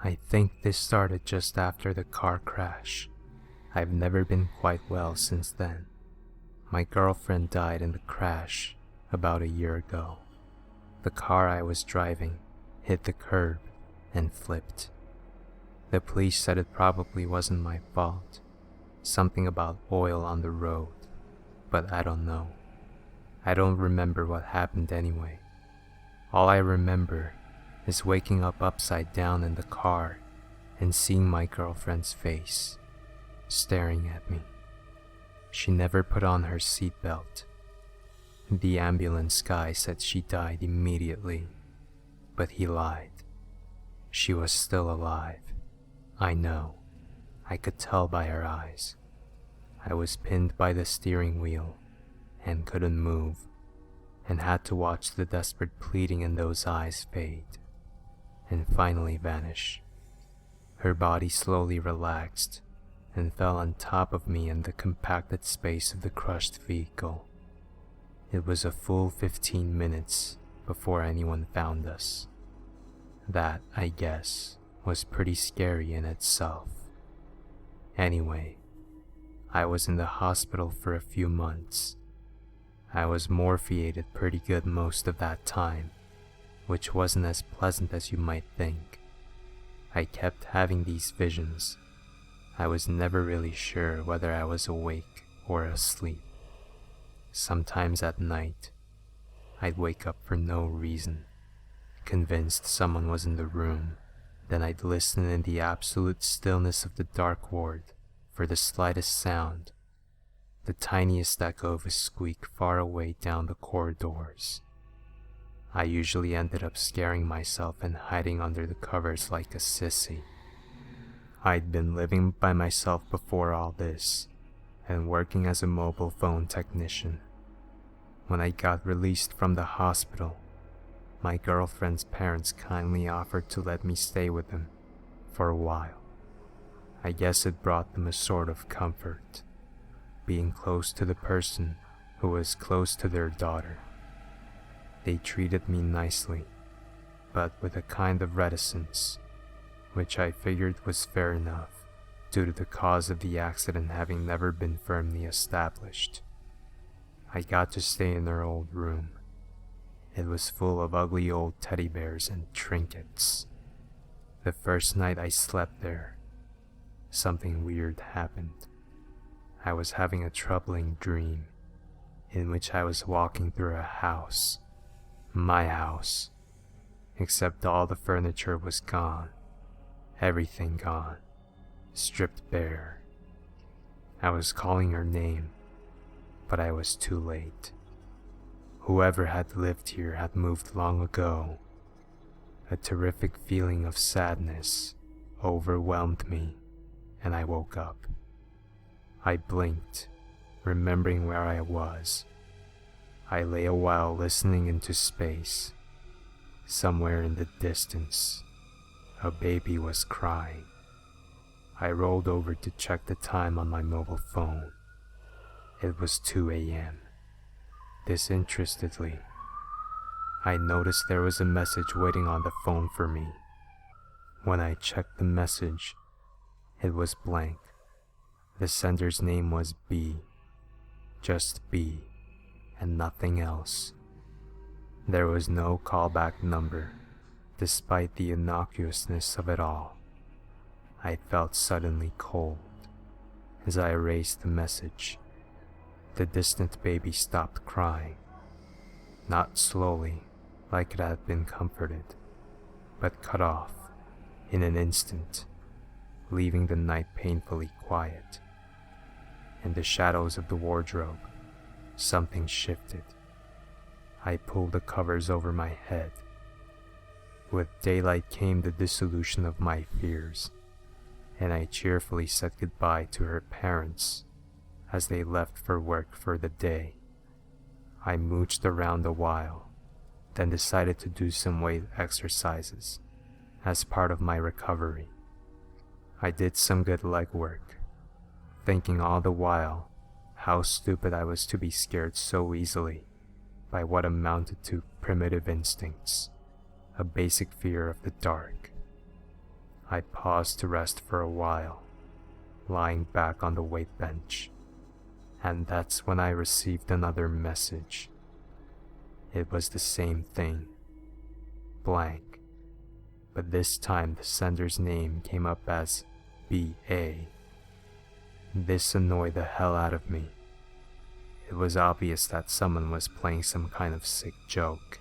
I think this started just after the car crash. I've never been quite well since then. My girlfriend died in the crash about a year ago. The car I was driving hit the curb and flipped. The police said it probably wasn't my fault, something about oil on the road, but I don't know. I don't remember what happened anyway. All I remember is waking up upside down in the car and seeing my girlfriend's face, staring at me. She never put on her seatbelt. The ambulance guy said she died immediately, but he lied. She was still alive. I know. I could tell by her eyes. I was pinned by the steering wheel and couldn't move, and had to watch the desperate pleading in those eyes fade and finally vanish. Her body slowly relaxed and fell on top of me in the compacted space of the crushed vehicle. It was a full 15 minutes before anyone found us. That, I guess, was pretty scary in itself. Anyway, I was in the hospital for a few months. I was morphiated pretty good most of that time, which wasn't as pleasant as you might think. I kept having these visions. I was never really sure whether I was awake or asleep. Sometimes at night, I'd wake up for no reason, convinced someone was in the room. Then I'd listen in the absolute stillness of the dark ward for the slightest sound, the tiniest echo of a squeak far away down the corridors. I usually ended up scaring myself and hiding under the covers like a sissy. I'd been living by myself before all this, and working as a mobile phone technician. When I got released from the hospital, my girlfriend's parents kindly offered to let me stay with them for a while. I guess it brought them a sort of comfort, being close to the person who was close to their daughter. They treated me nicely, but with a kind of reticence, which I figured was fair enough due to the cause of the accident having never been firmly established. I got to stay in their old room. It was full of ugly old teddy bears and trinkets. The first night I slept there, something weird happened. I was having a troubling dream in which I was walking through a house, my house, except all the furniture was gone, everything gone, stripped bare. I was calling her name, but I was too late. Whoever had lived here had moved long ago. A terrific feeling of sadness overwhelmed me, and I woke up. I blinked, remembering where I was. I lay a while listening into space. Somewhere in the distance, a baby was crying. I rolled over to check the time on my mobile phone. It was 2 a.m. Disinterestedly, I noticed there was a message waiting on the phone for me. When I checked the message, it was blank. The sender's name was B, just B, and nothing else. There was no callback number, despite the innocuousness of it all. I felt suddenly cold as I erased the message. The distant baby stopped crying, not slowly like it had been comforted, but cut off in an instant, leaving the night painfully quiet. In the shadows of the wardrobe, something shifted. I pulled the covers over my head. With daylight came the dissolution of my fears, and I cheerfully said goodbye to her parents as they left for work for the day. I mooched around a while, then decided to do some weight exercises as part of my recovery. I did some good leg work, thinking all the while how stupid I was to be scared so easily by what amounted to primitive instincts, a basic fear of the dark. I paused to rest for a while, lying back on the weight bench, and that's when I received another message. It was the same thing, blank, but this time the sender's name came up as B.A. This annoyed the hell out of me. It was obvious that someone was playing some kind of sick joke,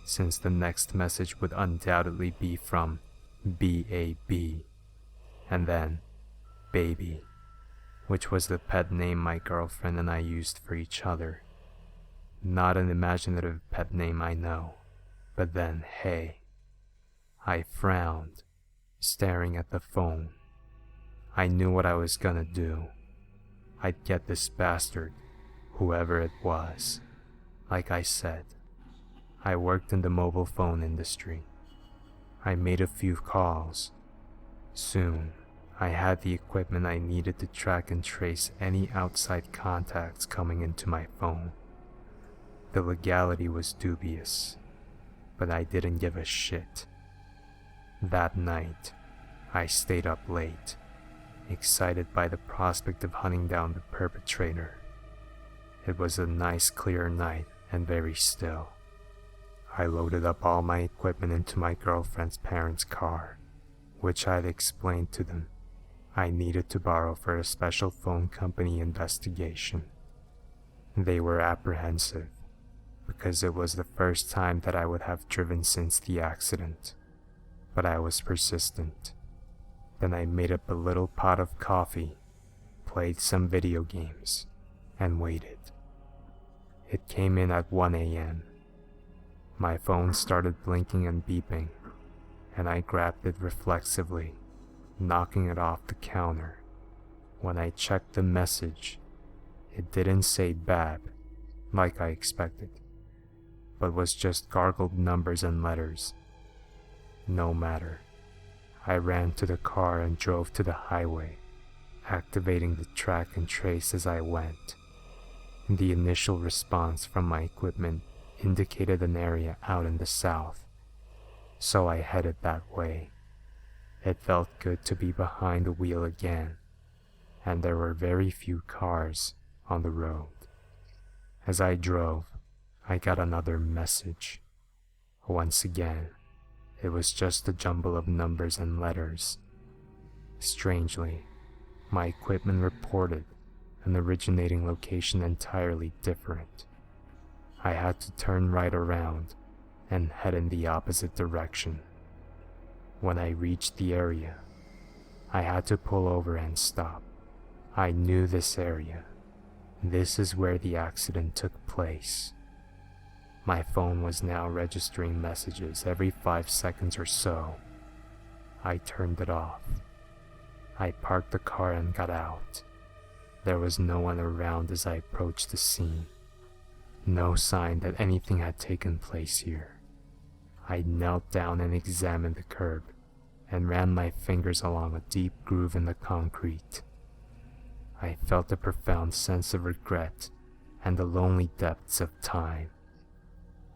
since the next message would undoubtedly be from B.A.B. and then Baby, which was the pet name my girlfriend and I used for each other. Not an imaginative pet name, I know, but then, hey. I frowned, staring at the phone. I knew what I was gonna do. I'd get this bastard, whoever it was. Like I said, I worked in the mobile phone industry. I made a few calls. Soon, I had the equipment I needed to track and trace any outside contacts coming into my phone. The legality was dubious, but I didn't give a shit. That night, I stayed up late, excited by the prospect of hunting down the perpetrator. It was a nice clear night and very still. I loaded up all my equipment into my girlfriend's parents' car, which I'd explained to them I needed to borrow for a special phone company investigation. They were apprehensive, because it was the first time that I would have driven since the accident, but I was persistent. Then I made up a little pot of coffee, played some video games, and waited. It came in at 1 a.m. My phone started blinking and beeping, and I grabbed it reflexively, knocking it off the counter. When I checked the message, it didn't say Bab, like I expected, but was just gargled numbers and letters. No matter. I ran to the car and drove to the highway, activating the track and trace as I went. The initial response from my equipment indicated an area out in the south, so I headed that way. It felt good to be behind the wheel again, and there were very few cars on the road. As I drove, I got another message. Once again, it was just a jumble of numbers and letters. Strangely, my equipment reported an originating location entirely different. I had to turn right around and head in the opposite direction. When I reached the area, I had to pull over and stop. I knew this area. This is where the accident took place. My phone was now registering messages every 5 seconds or so. I turned it off. I parked the car and got out. There was no one around as I approached the scene. No sign that anything had taken place here. I knelt down and examined the curb and ran my fingers along a deep groove in the concrete. I felt a profound sense of regret and the lonely depths of time.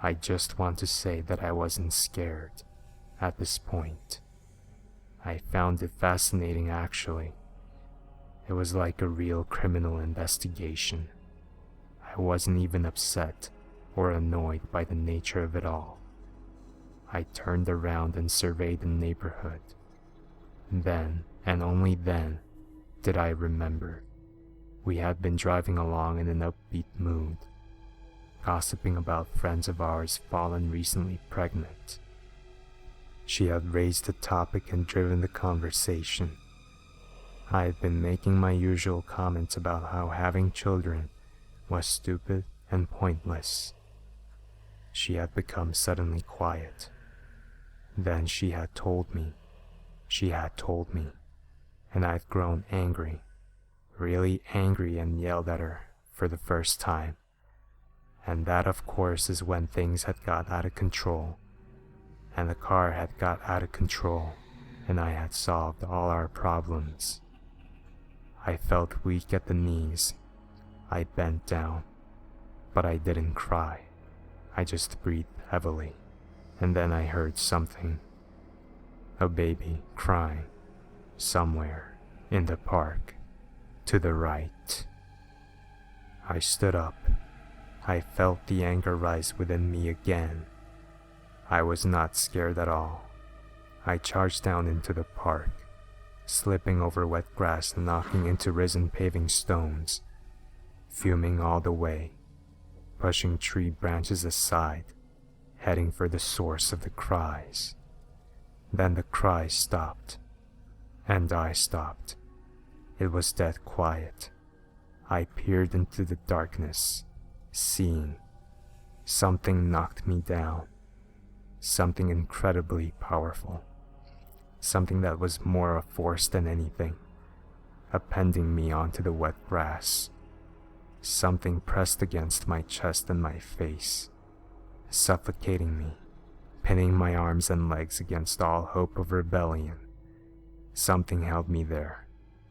I just want to say that I wasn't scared at this point. I found it fascinating, actually. It was like a real criminal investigation. I wasn't even upset or annoyed by the nature of it all. I turned around and surveyed the neighborhood. Then, and only then, did I remember. We had been driving along in an upbeat mood, gossiping about friends of ours fallen recently pregnant. She had raised the topic and driven the conversation. I had been making my usual comments about how having children was stupid and pointless. She had become suddenly quiet. Then she had told me, and I'd grown angry, really angry, and yelled at her for the first time. And that, of course, is when things had got out of control, and the car had got out of control, and I had solved all our problems. I felt weak at the knees. I bent down, but I didn't cry. I just breathed heavily, and then I heard something. a baby crying, somewhere in the park, to the right. I stood up. I felt the anger rise within me again. I was not scared at all. I charged down into the park, slipping over wet grass and knocking into risen paving stones, fuming all the way, pushing tree branches aside, heading for the source of the cries. Then the cries stopped, and I stopped. It was dead quiet. I peered into the darkness, seeing. Something knocked me down. Something incredibly powerful. Something that was more a force than anything, appending me onto the wet grass. Something pressed against my chest and my face, suffocating me, pinning my arms and legs against all hope of rebellion. Something held me there,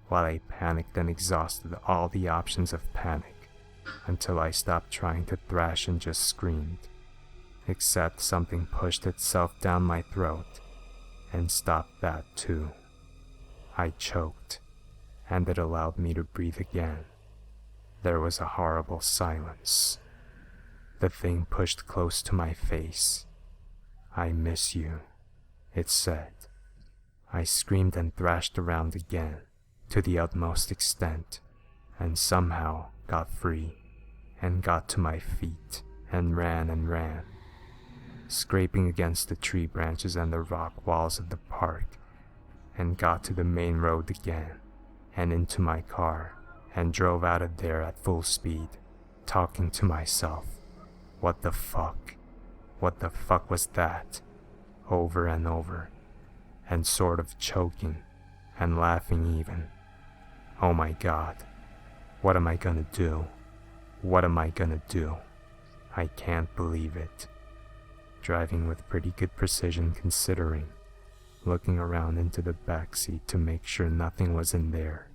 while I panicked and exhausted all the options of panic, until I stopped trying to thrash and just screamed. Except something pushed itself down my throat, and stopped that too. I choked, and it allowed me to breathe again. There was a horrible silence. The thing pushed close to my face. "I miss you," it said. I screamed and thrashed around again, to the utmost extent, and somehow got free, and got to my feet, and ran, scraping against the tree branches and the rock walls of the park, and got to the main road again, and into my car, and drove out of there at full speed, talking to myself. What the fuck? What the fuck was that? Over and over, and sort of choking, and laughing even. Oh my God, what am I gonna do? What am I gonna do? I can't believe it. Driving with pretty good precision considering, looking around into the backseat to make sure nothing was in there.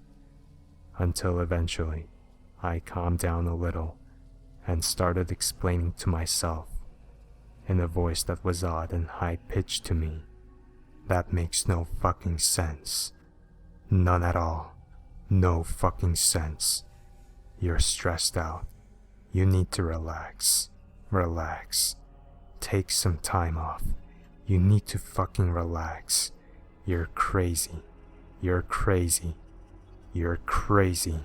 Until eventually, I calmed down a little and started explaining to myself, in a voice that was odd and high-pitched to me, "That makes no fucking sense. None at all. No fucking sense. You're stressed out. You need to relax. Relax. Take some time off. You need to fucking relax. You're crazy. You're crazy. You're crazy.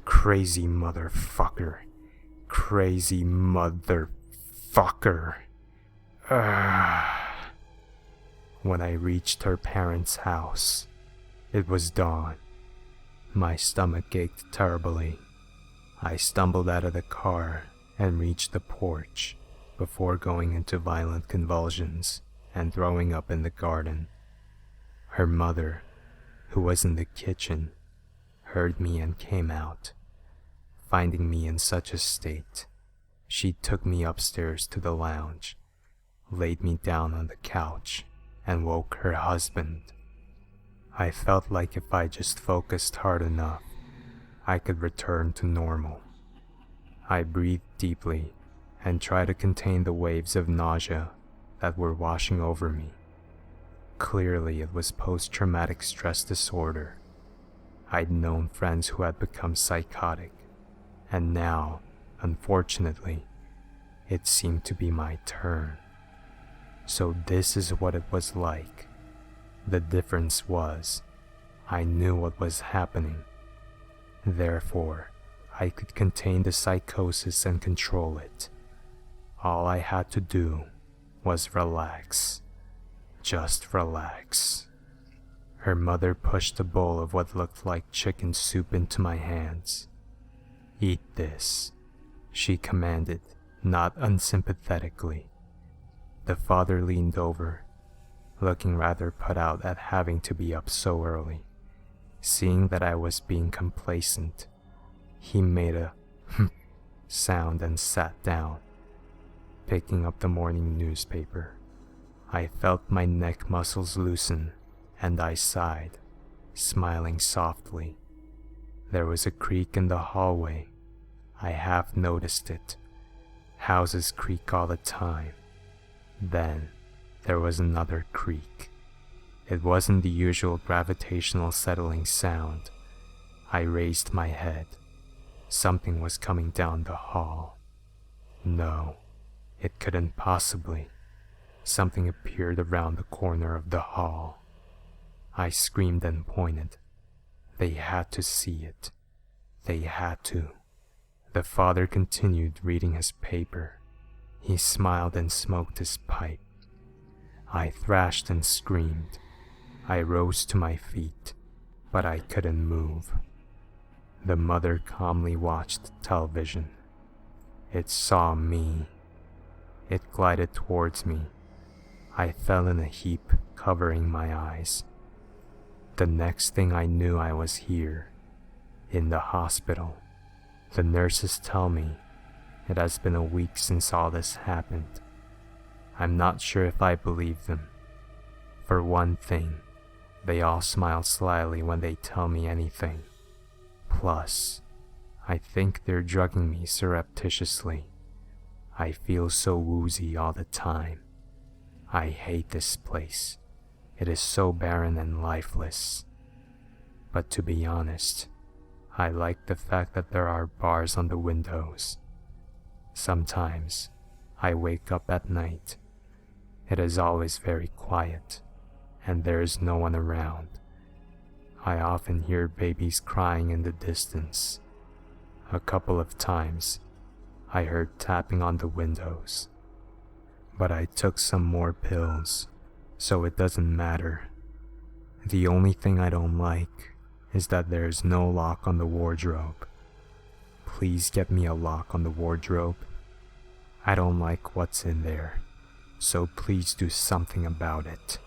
Crazy motherfucker. Crazy motherfucker." When I reached her parents' house, it was dawn. My stomach ached terribly. I stumbled out of the car and reached the porch before going into violent convulsions and throwing up in the garden. Her mother, who was in the kitchen, heard me and came out. Finding me in such a state, she took me upstairs to the lounge, laid me down on the couch, and woke her husband. I felt like if I just focused hard enough, I could return to normal. I breathed deeply and tried to contain the waves of nausea that were washing over me. Clearly, it was post-traumatic stress disorder. I'd known friends who had become psychotic, and now, unfortunately, it seemed to be my turn. So this is what it was like. The difference was, I knew what was happening. Therefore, I could contain the psychosis and control it. All I had to do was relax. Just relax. Her mother pushed a bowl of what looked like chicken soup into my hands. "Eat this," she commanded, not unsympathetically. The father leaned over, looking rather put out at having to be up so early. Seeing that I was being complacent, he made a sound and sat down, picking up the morning newspaper. I felt my neck muscles loosen, and I sighed, smiling softly. There was a creak in the hallway. I half noticed it. Houses creak all the time. Then there was another creak. It wasn't the usual gravitational settling sound. I raised my head. Something was coming down the hall. No, it couldn't possibly. Something appeared around the corner of the hall. I screamed and pointed. They had to see it. They had to. The father continued reading his paper. He smiled and smoked his pipe. I thrashed and screamed. I rose to my feet, but I couldn't move. The mother calmly watched television. It saw me. It glided towards me. I fell in a heap, covering my eyes. The next thing I knew, I was here, in the hospital. The nurses tell me it has been a week since all this happened. I'm not sure if I believe them. For one thing, they all smile slyly when they tell me anything. Plus, I think they're drugging me surreptitiously. I feel so woozy all the time. I hate this place. It is so barren and lifeless. But to be honest, I like the fact that there are bars on the windows. Sometimes, I wake up at night. It is always very quiet, and there is no one around. I often hear babies crying in the distance. A couple of times, I heard tapping on the windows. But I took some more pills, so it doesn't matter. The only thing I don't like is that there is no lock on the wardrobe. Please get me a lock on the wardrobe. I don't like what's in there, so please do something about it.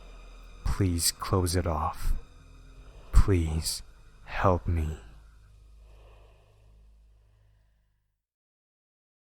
Please close it off. Please help me.